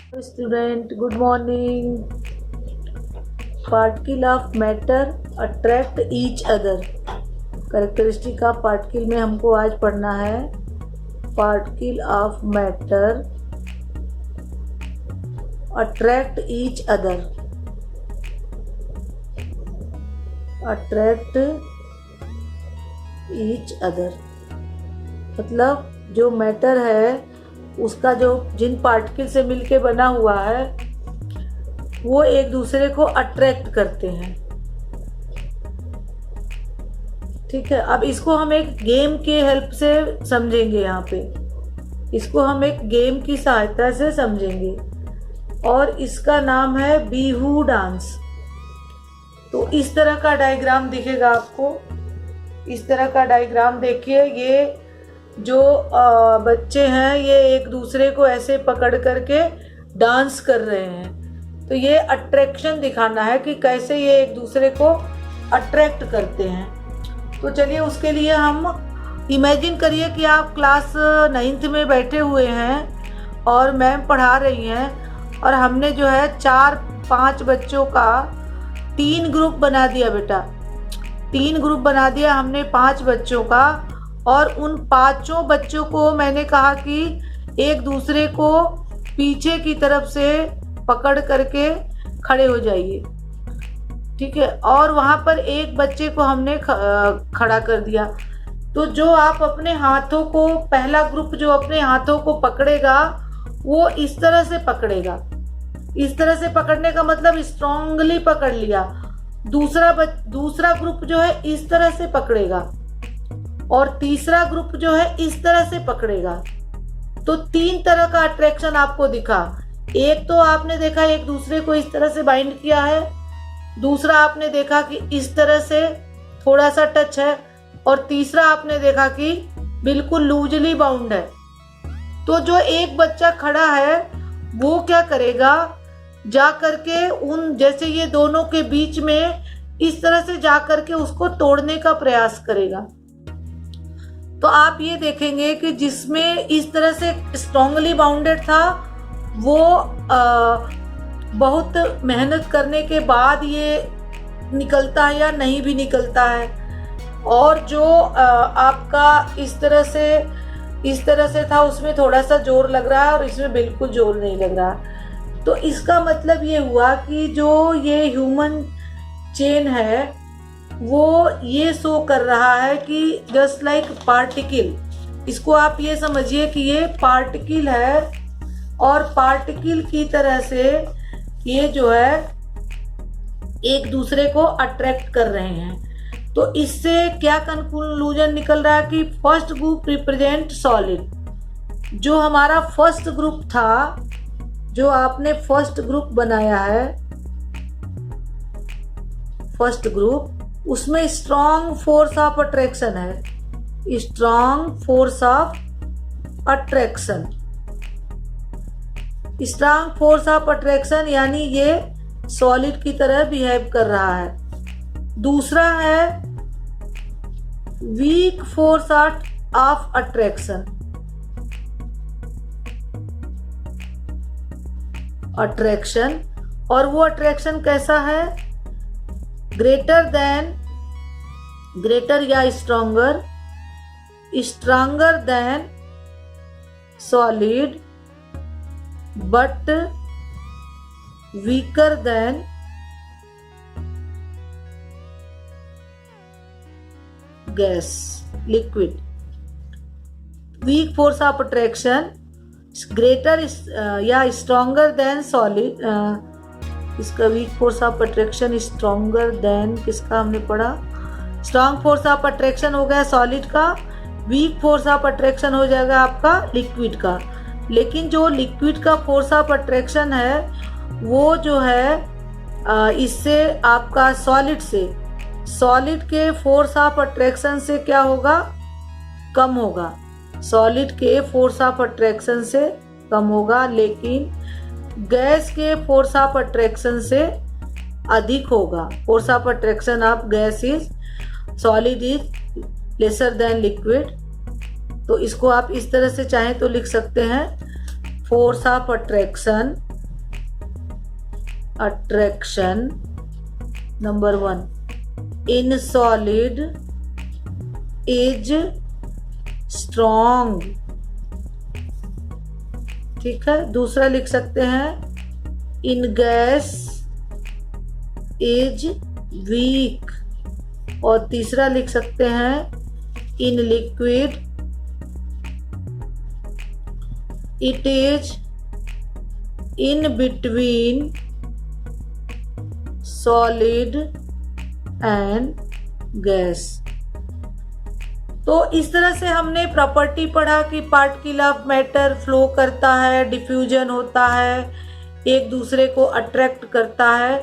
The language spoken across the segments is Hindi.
Student, good morning. Particle of matter attract each other. Characteristic of particle में हमको आज पढ़ना है particle of matter attract each other. Attract each other मतलब जो मैटर है उसका जो जिन पार्टिकल से मिलके बना हुआ है वो एक दूसरे को अट्रैक्ट करते हैं. ठीक है, अब इसको हम एक गेम के हेल्प से समझेंगे. यहाँ पे इसको हम एक गेम की सहायता से समझेंगे और इसका नाम है बिहू डांस. तो इस तरह का डायग्राम दिखेगा आपको. इस तरह का डायग्राम देखिए. ये जो बच्चे हैं ये एक दूसरे को ऐसे पकड़ करके डांस कर रहे हैं. तो ये अट्रैक्शन दिखाना है कि कैसे ये एक दूसरे को अट्रैक्ट करते हैं. तो चलिए उसके लिए हम इमेजिन करिए कि आप क्लास 9th में बैठे हुए हैं और मैम पढ़ा रही हैं और हमने जो है 4-5 बच्चों का 3 ग्रुप बना दिया. बेटा 3 ग्रुप बना दिया हमने 5 बच्चों का और उन 5 बच्चों को मैंने कहा कि एक दूसरे को पीछे की तरफ से पकड़ करके खड़े हो जाइए. ठीक है, और वहाँ पर एक बच्चे को हमने खड़ा कर दिया. तो जो आप अपने हाथों को पहला ग्रुप जो अपने हाथों को पकड़ेगा वो इस तरह से पकड़ेगा. इस तरह से पकड़ने का मतलब स्ट्रांगली पकड़ लिया. दूसरा ग्रुप जो है इस तरह से पकड़ेगा और तीसरा ग्रुप जो है इस तरह से पकड़ेगा. तो 3 तरह का अट्रैक्शन आपको दिखा. एक तो आपने देखा एक दूसरे को इस तरह से बाइंड किया है. दूसरा आपने देखा कि इस तरह से थोड़ा सा टच है और तीसरा आपने देखा कि बिल्कुल लूजली बाउंड है. तो जो एक बच्चा खड़ा है वो क्या करेगा, जा करके उन जैसे ये दोनों के बीच में इस तरह से जा करके उसको तोड़ने का प्रयास करेगा. तो आप ये देखेंगे कि जिसमें इस तरह से स्ट्रांगली बाउंडेड था वो बहुत मेहनत करने के बाद ये निकलता है या नहीं भी निकलता है. और जो आपका इस तरह से था उसमें थोड़ा सा जोर लग रहा है और इसमें बिल्कुल जोर नहीं लग रहा. तो इसका मतलब ये हुआ कि जो ये ह्यूमन चेन है वो ये शो कर रहा है कि जस्ट लाइक पार्टिकल. इसको आप ये समझिए कि ये पार्टिकल है और पार्टिकल की तरह से ये जो है एक दूसरे को अट्रैक्ट कर रहे हैं. तो इससे क्या कंक्लूजन निकल रहा है कि फर्स्ट ग्रुप रिप्रेजेंट सॉलिड. जो हमारा फर्स्ट ग्रुप था, जो आपने फर्स्ट ग्रुप बनाया है, फर्स्ट ग्रुप, उसमें स्ट्रॉन्ग फोर्स ऑफ अट्रैक्शन है. Strong force of attraction. Strong force of attraction यानी ये सॉलिड की तरह बिहेव कर रहा है. दूसरा है weak force of attraction. Attraction, और वो अट्रैक्शन कैसा है, ग्रेटर या stronger than solid but weaker then gas liquid. Weak force of attraction greater या स्ट्रॉन्गर देन सॉलिड. इसका weak force of attraction stronger than किसका हमने पढ़ा, स्ट्रॉन्ग फोर्स ऑफ अट्रैक्शन हो गया सॉलिड का. वीक फोर्स ऑफ अट्रैक्शन हो जाएगा आपका लिक्विड का. लेकिन जो लिक्विड का फोर्स ऑफ अट्रैक्शन है वो जो है इससे आपका सॉलिड के फोर्स ऑफ अट्रैक्शन से क्या होगा, कम होगा. सॉलिड के फोर्स ऑफ अट्रैक्शन से कम होगा, लेकिन गैस के फोर्स ऑफ अट्रैक्शन से अधिक होगा. Force of attraction of gas is solid is lesser than liquid. तो इसको आप इस तरह से चाहें तो लिख सकते हैं, force of attraction attraction. Number 1, in solid is strong. ठीक है, दूसरा लिख सकते हैं in gas is weak, और तीसरा लिख सकते हैं in liquid it is in between solid and gas. तो इस तरह से हमने प्रॉपर्टी पढ़ा कि पार्टिकल ऑफ मैटर फ्लो करता है, डिफ्यूजन होता है, एक दूसरे को अट्रैक्ट करता है।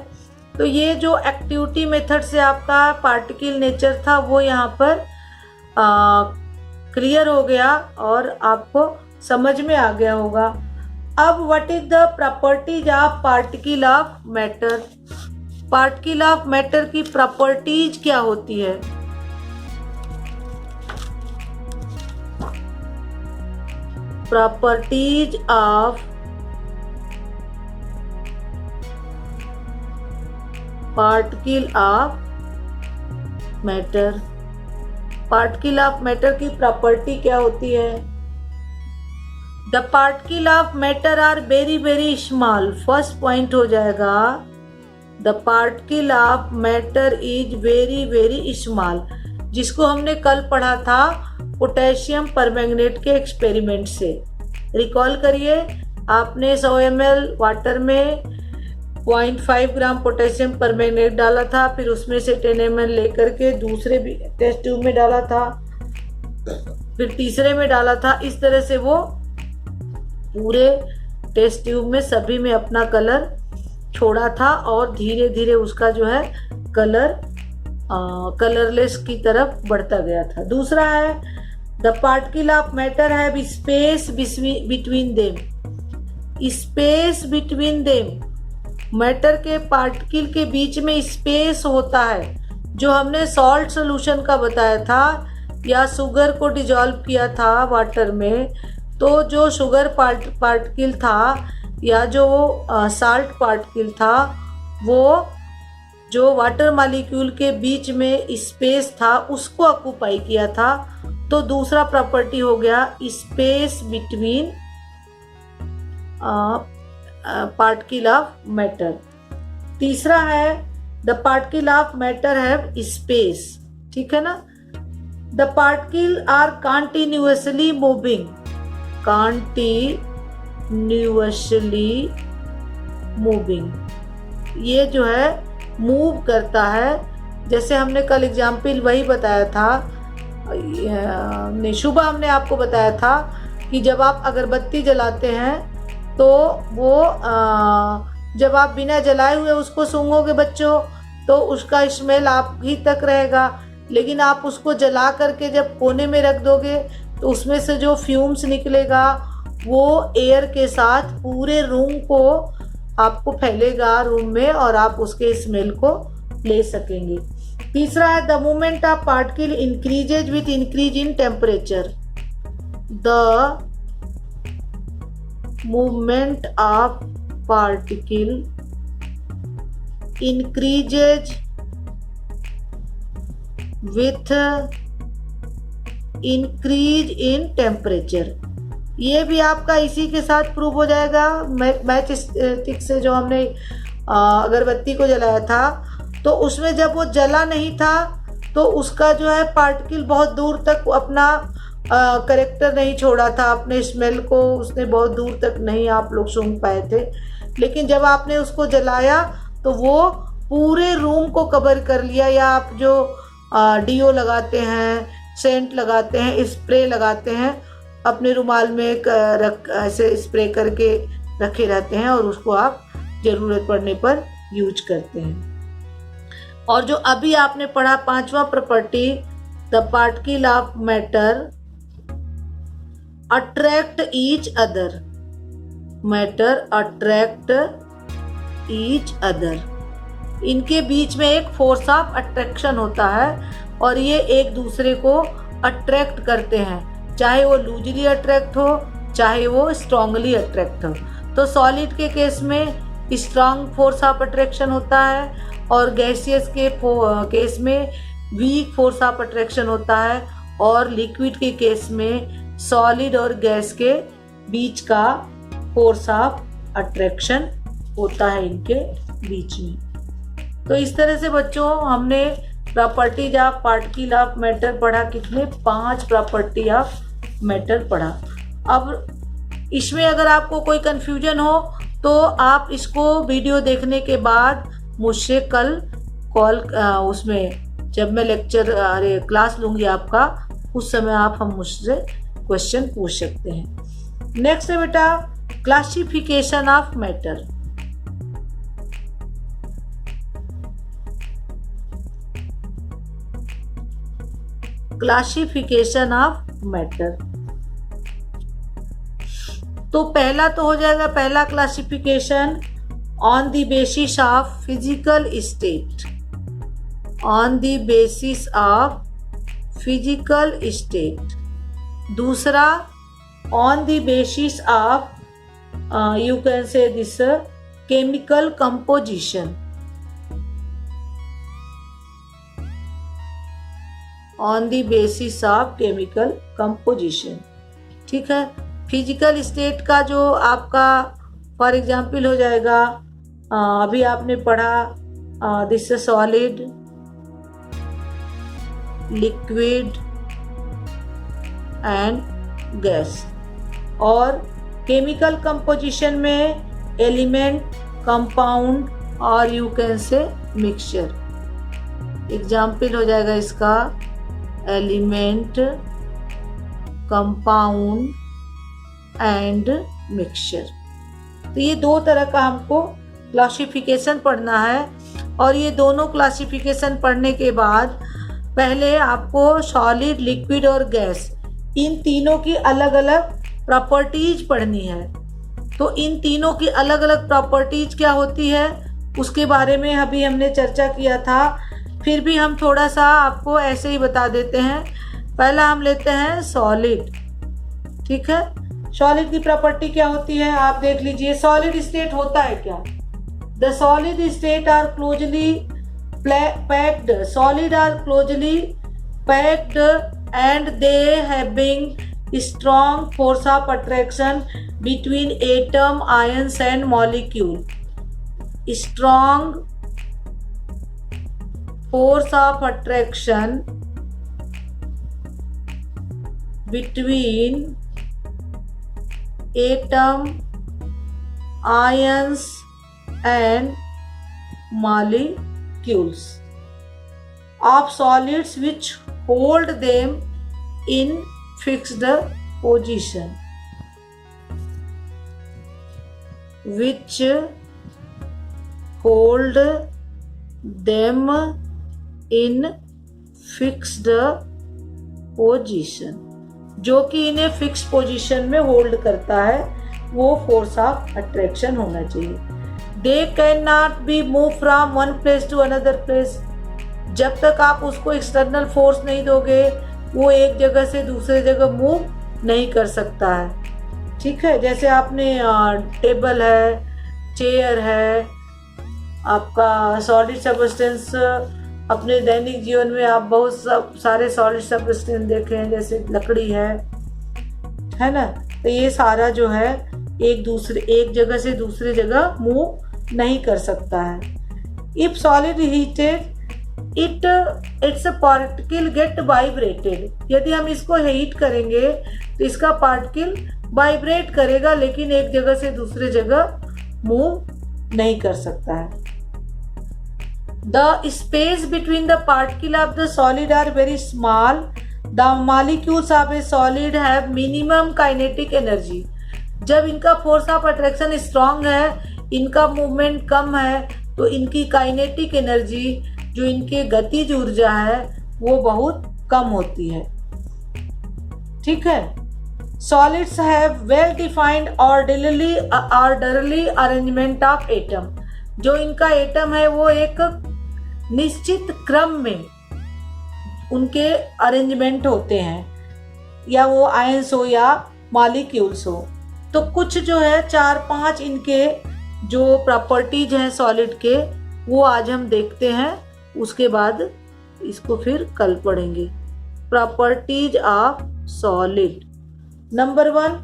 तो ये जो एक्टिविटी मेथड से आपका पार्टिकल नेचर था वो यहाँ पर क्लियर हो गया और आपको समझ में आ गया होगा। अब what is the properties of particle of matter? Particle of matter की प्रॉपर्टीज क्या होती है? Properties of particle of matter. Particle of matter की प्रॉपर्टी क्या होती है? The particle of matter are very very small. First point हो जाएगा the particle of matter is very very small, जिसको हमने कल पढ़ा था पोटेशियम परमैंगनेट के एक्सपेरिमेंट से। रिकॉल करिए, आपने 100 ml वाटर में 0.5 ग्राम पोटेशियम परमैंगनेट डाला था, फिर उसमें से 10 ml लेकर के दूसरे भी टेस्ट ट्यूब में डाला था, फिर तीसरे में डाला था। इस तरह से वो पूरे टेस्ट ट्यूब में सभी में अपना कलर छोड़ा था और धीरे धीरे उसका जो है कलरलेस की तरफ बढ़ता गया था। दूसरा है the particle of matter have space between them. Space between them, matter के पार्टिकल के बीच में स्पेस होता है, जो हमने सॉल्ट सोल्यूशन का बताया था या शुगर को डिजॉल्व किया था वाटर में, तो जो शुगर पार्टिकल था या जो साल्ट पार्टिकल था, वो जो वाटर मॉलिक्यूल के बीच में स्पेस था उसको ऑक्यूपाई किया था। तो दूसरा प्रॉपर्टी हो गया space between particle of matter. तीसरा है the particle of matter have space. ठीक है ना? The particle are continuously moving. Continuously moving, ये जो है मूव करता है। जैसे हमने कल एग्जाम्पल वही बताया था, शुभ हमने आपको बताया था कि जब आप अगरबत्ती जलाते हैं तो वो जब आप बिना जलाए हुए उसको सूंघोगे बच्चों, तो उसका स्मेल आप ही तक रहेगा, लेकिन आप उसको जला करके जब कोने में रख दोगे तो उसमें से जो फ्यूम्स निकलेगा वो एयर के साथ पूरे रूम को आपको फैलेगा रूम में और आप उसके स्मेल को ले सकेंगे। तीसरा है the movement of particle increases with increase in temperature. The movement of particle increases with increase in temperature. ये भी आपका इसी के साथ प्रूव हो जाएगा। मैच स्टिक से जो हमने अगरबत्ती को जलाया था, तो उसमें जब वो जला नहीं था तो उसका जो है पार्टिकल बहुत दूर तक अपना करेक्टर नहीं छोड़ा था, अपने स्मेल को उसने बहुत दूर तक नहीं आप लोग सूंघ पाए थे। लेकिन जब आपने उसको जलाया तो वो पूरे रूम को कवर कर लिया। या आप जो डीओ लगाते हैं, सेंट लगाते हैं, स्प्रे लगाते हैं, अपने रुमाल में ऐसे स्प्रे करके रखे रहते हैं और उसको आप ज़रूरत पड़ने पर यूज करते हैं। और जो अभी आपने पढ़ा पांचवा property, the particle of matter attract each other. Matter attract each other, इनके बीच में एक फोर्स ऑफ अट्रैक्शन होता है और ये एक दूसरे को अट्रैक्ट करते हैं, चाहे वो लूजली अट्रैक्ट हो चाहे वो स्ट्रांगली अट्रैक्ट हो। तो सॉलिड के केस में स्ट्रांग फोर्स ऑफ अट्रैक्शन होता है, और गैसियस के केस में वीक फोर्स ऑफ अट्रैक्शन होता है, और लिक्विड के केस में सॉलिड और गैस के बीच का फोर्स ऑफ अट्रैक्शन होता है इनके बीच में। तो इस तरह से बच्चों हमने properties of particle of matter पढ़ा। कितने? 5 प्रॉपर्टी ऑफ मैटर पढ़ा। अब इसमें अगर आपको कोई कंफ्यूजन हो तो आप इसको वीडियो देखने के बाद मुझसे कल कॉल उसमें जब मैं क्लास लूँगी आपका, उस समय आप हम मुझसे क्वेश्चन पूछ सकते हैं। नेक्स्ट है बेटा classification of matter. Classification of matter, तो पहला तो हो जाएगा, पहला classification on the basis of physical state, on the basis of physical state. दूसरा on the basis of you can say this chemical composition, on the basis of chemical composition. ठीक है, फिजिकल स्टेट का जो आपका फॉर एग्जाम्पल हो जाएगा, अभी आपने पढ़ा this solid, liquid and gas. और केमिकल कंपोजिशन में एलिमेंट, कंपाउंड और यू कैन से मिक्सचर। एग्जाम्पल हो जाएगा इसका एलिमेंट, कंपाउंड एंड मिक्सचर। तो ये 2 तरह का हमको क्लासिफिकेशन पढ़ना है, और ये दोनों क्लासिफिकेशन पढ़ने के बाद पहले आपको सॉलिड, लिक्विड और गैस, इन तीनों की अलग अलग प्रॉपर्टीज पढ़नी है। तो इन तीनों की अलग अलग प्रॉपर्टीज क्या होती है उसके बारे में अभी हमने चर्चा किया था, फिर भी हम थोड़ा सा आपको ऐसे ही बता देते हैं। पहला हम लेते हैं सॉलिड। ठीक है, सॉलिड की प्रॉपर्टी क्या होती है आप देख लीजिए। सॉलिड स्टेट होता है क्या? The solid state are closely packed, solid are closely packed and they having strong force of attraction between atom, ions and molecule. Strong force of attraction between atom, ions and molecules of solids which hold them in fixed position, which hold them in fixed position, जो कि इन्हें फिक्स पोजीशन में होल्ड करता है, वो फोर्स ऑफ अट्रैक्शन होना चाहिए। They can not be move from one place to another place. जब तक आप उसको एक्सटर्नल फोर्स नहीं दोगे वो एक जगह से दूसरे जगह मूव नहीं कर सकता है। ठीक है, जैसे आपने टेबल है, चेयर है, आपका सॉलिड सब्सटेंस, अपने दैनिक जीवन में आप बहुत सारे सॉलिड सब्सटेंस देखे हैं, जैसे लकड़ी है ना। तो ये सारा जो है एक जगह से दूसरी जगह मूव नहीं कर सकता है। If solid heated it's particle gate vibrated. यदि हम इसको हीट करेंगे तो इसका पार्टिकल वाइब्रेट करेगा, लेकिन एक जगह से दूसरे जगह मूव नहीं कर सकता है। The space between the particle of the solid are very small. The molecules of a solid have minimum kinetic energy. जब इनका फोर्स ऑफ अट्रैक्शन स्ट्रांग है, इनका मूवमेंट कम है, तो इनकी काइनेटिक एनर्जी, जो इनके गतिज ऊर्जा है, वो बहुत कम होती है। ठीक है, solids have well defined orderly arrangement of atom. जो इनका एटम है वो एक निश्चित क्रम में उनके अरेंजमेंट होते हैं, या वो आयंस हो या मॉलिक्यूल्स हो। तो कुछ जो है 4-5 इनके जो प्रॉपर्टीज हैं सॉलिड के वो आज हम देखते हैं, उसके बाद इसको फिर कल पढ़ेंगे। Properties of solid. Number 1,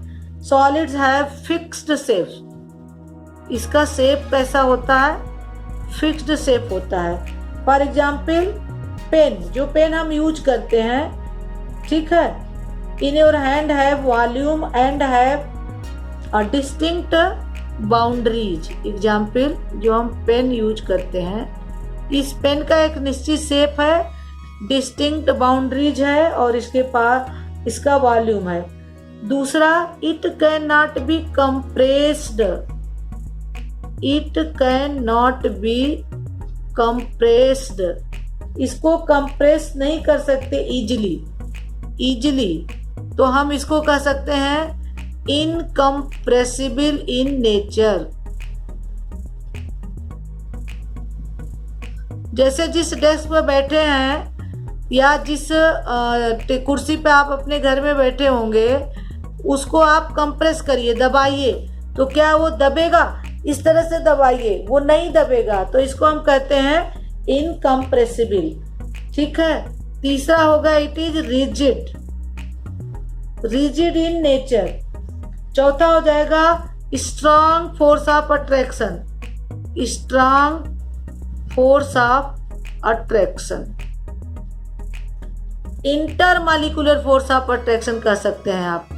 solids have fixed shape. इसका शेप कैसा होता है? फिक्स्ड शेप होता है। फॉर एग्जाम्पल पेन, जो पेन हम यूज करते हैं, ठीक है, in your hand have volume and have a distinct boundaries. Example, जो हम पेन यूज करते हैं, इस पेन का एक निश्चित शेप है, डिस्टिंक्ट बाउंड्रीज है और इसके पास इसका वॉल्यूम है। दूसरा, it can not B compressed. It can not B compressed. इसको कंप्रेस नहीं कर सकते इजिली, तो हम इसको कह सकते हैं इनकम्प्रेसिबल इन नेचर। जैसे जिस डेस्क पर बैठे हैं या जिस कुर्सी पे आप अपने घर में बैठे होंगे, उसको आप कंप्रेस करिए, दबाइए, तो क्या वो दबेगा? इस तरह से दबाइए, वो नहीं दबेगा, तो इसको हम कहते हैं इनकम्प्रेसिबल। ठीक है। तीसरा होगा it is rigid, rigid in nature. चौथा हो जाएगा strong force of attraction, strong force of attraction. Intermolecular force of attraction कह सकते हैं आप,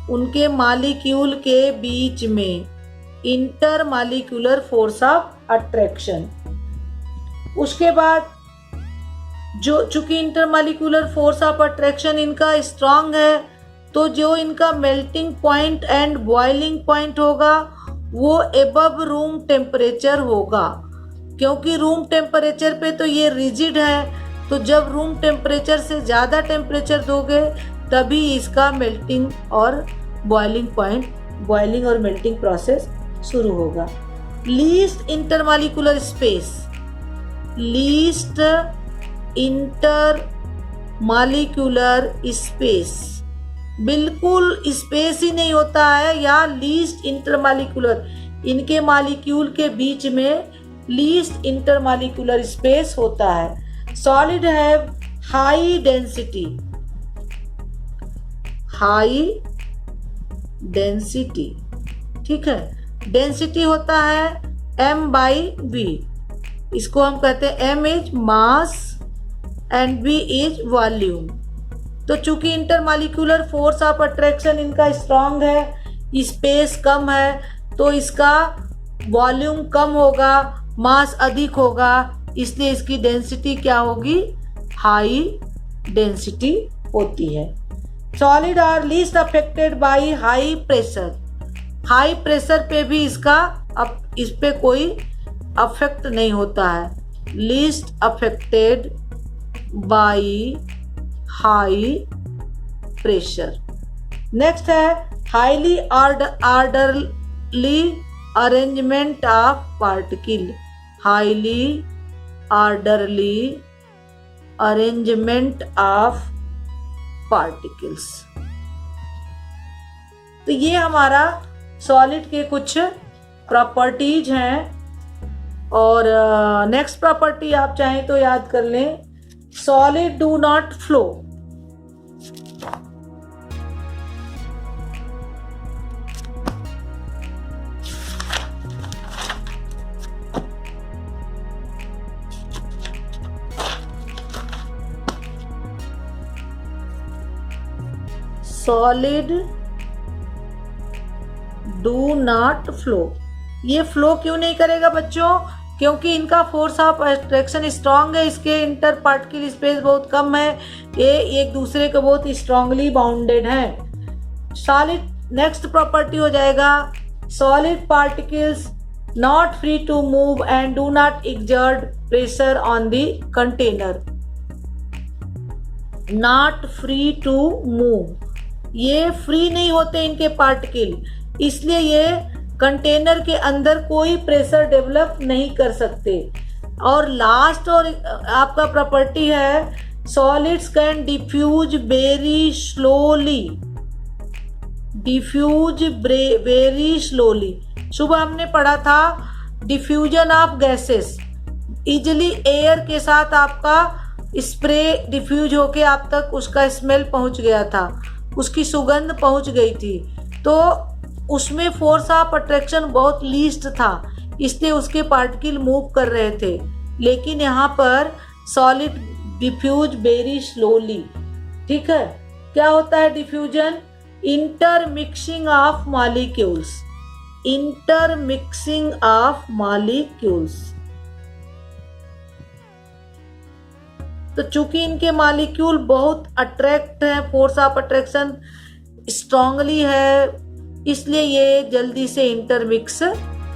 उनके मॉलिक्यूल के बीच में इंटरमॉलिक्यूलर फोर्स ऑफ अट्रैक्शन। उसके बाद जो चूंकि इंटरमॉलिक्यूलर फोर्स ऑफ अट्रैक्शन इनका स्ट्रांग है, तो जो इनका melting point and boiling point होगा वो एबव रूम टेम्परेचर होगा, क्योंकि रूम टेम्परेचर पे तो ये रिजिड है, तो जब रूम टेम्परेचर से ज़्यादा टेम्परेचर दोगे तभी इसका मेल्टिंग और बॉइलिंग पॉइंट, बॉइलिंग और मेल्टिंग प्रोसेस शुरू होगा। Least intermolecular space, least intermolecular space, बिल्कुल स्पेस ही नहीं होता है, या लीस्ट इंटरमॉलिक्यूलर, इनके मॉलिक्यूल के बीच में लीस्ट इंटरमॉलिक्यूलर स्पेस होता है। Solid have high density, high density, ठीक है। डेंसिटी होता है m/v, इसको हम कहते हैं m is mass and v is volume. तो चूंकि इंटरमॉलिक्यूलर फोर्स ऑफ अट्रैक्शन इनका स्ट्रांग है, स्पेस कम है, तो इसका वॉल्यूम कम होगा, मास अधिक होगा, इसलिए इसकी डेंसिटी क्या होगी? हाई डेंसिटी होती है। Solid are least affected by high pressure, high pressure पे भी इस पे कोई अफेक्ट नहीं होता है, least affected by high pressure. Next है highly orderly arrangement of particle, highly orderly arrangement of particles. तो ये हमारा सॉलिड के कुछ प्रॉपर्टीज हैं। और नेक्स्ट प्रॉपर्टी आप चाहें तो याद कर लें, solid do not flow. Solid do not flow. ये फ्लो क्यों नहीं करेगा बच्चों? क्योंकि इनका फोर्स ऑफ अट्रैक्शन स्ट्रांग है, इसके इंटर पार्टिकल स्पेस बहुत कम है, ये एक दूसरे को बहुत स्ट्रांगली बाउंडेड है। सॉलिड नेक्स्ट प्रॉपर्टी हो जाएगा solid particles not free to move and do not exert pressure on the container. Not free to move, ये फ्री नहीं होते इनके पार्टिकल, इसलिए ये कंटेनर के अंदर कोई प्रेशर डेवलप नहीं कर सकते। और लास्ट और आपका प्रॉपर्टी है solids can diffuse very slowly, diffuse very slowly. सुबह हमने पढ़ा था diffusion of gases, easily air के साथ आपका स्प्रे डिफ्यूज होके आप तक उसका स्मेल पहुंच गया था, उसकी सुगंध पहुंच गई थी, तो उसमें फोर्स ऑफ अट्रैक्शन बहुत लीस्ट था, इसलिए उसके पार्टिकल मूव कर रहे थे। लेकिन यहाँ पर सॉलिड डिफ्यूज वेरी स्लोली। ठीक है, क्या होता है diffusion? Intermixing of molecules, intermixing of molecules. तो चूंकि इनके मॉलिक्यूल बहुत अट्रैक्ट है, फोर्स ऑफ अट्रैक्शन स्ट्रांगली है, इसलिए ये जल्दी से इंटरमिक्स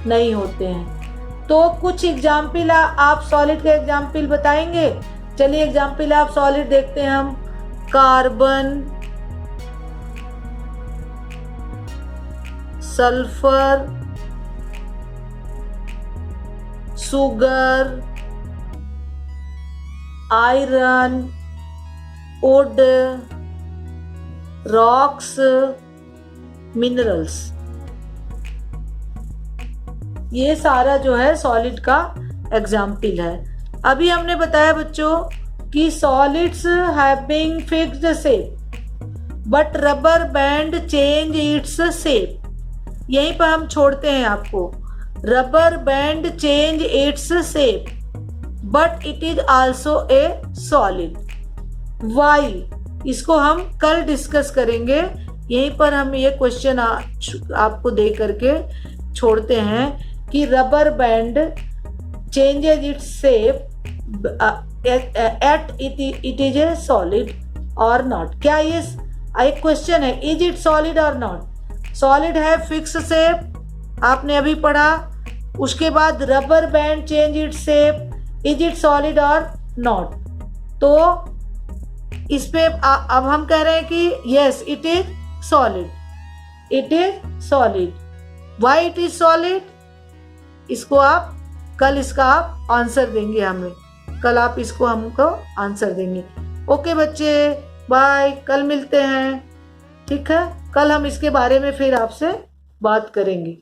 नहीं होते हैं। तो कुछ एग्जाम्पल आप सॉलिड के एग्जाम्पल बताएंगे? चलिए एग्जाम्पल आप सॉलिड देखते हैं हम। Carbon, sulphur, sugar, iron, would, rocks, minerals, ये सारा जो है सॉलिड का एग्जाम्पल है। अभी हमने बताया बच्चों कि solids having fixed shape but rubber band change its shape. यहीं पर हम छोड़ते हैं आपको, rubber band change its shape but it is also a solid. Why, इसको हम कल डिस्कस करेंगे। यहीं पर हम ये क्वेश्चन आपको दे करके छोड़ते हैं कि rubber band changes its shape at it is a solid और नॉट। क्या ये एक क्वेश्चन है, इज इट सॉलिड और नॉट? सॉलिड है फिक्स शेप, आपने अभी पढ़ा। उसके बाद rubber band change its shape, is it solid और नॉट? तो इस पे अब हम कह रहे हैं कि yes it is solid, it is solid. Why it is solid? इसको आप कल इसका आप आंसर देंगे हमें, कल आप इसको हमको आंसर देंगे। ओके बच्चे, बाय, कल मिलते हैं। ठीक है, कल हम इसके बारे में फिर आपसे बात करेंगे।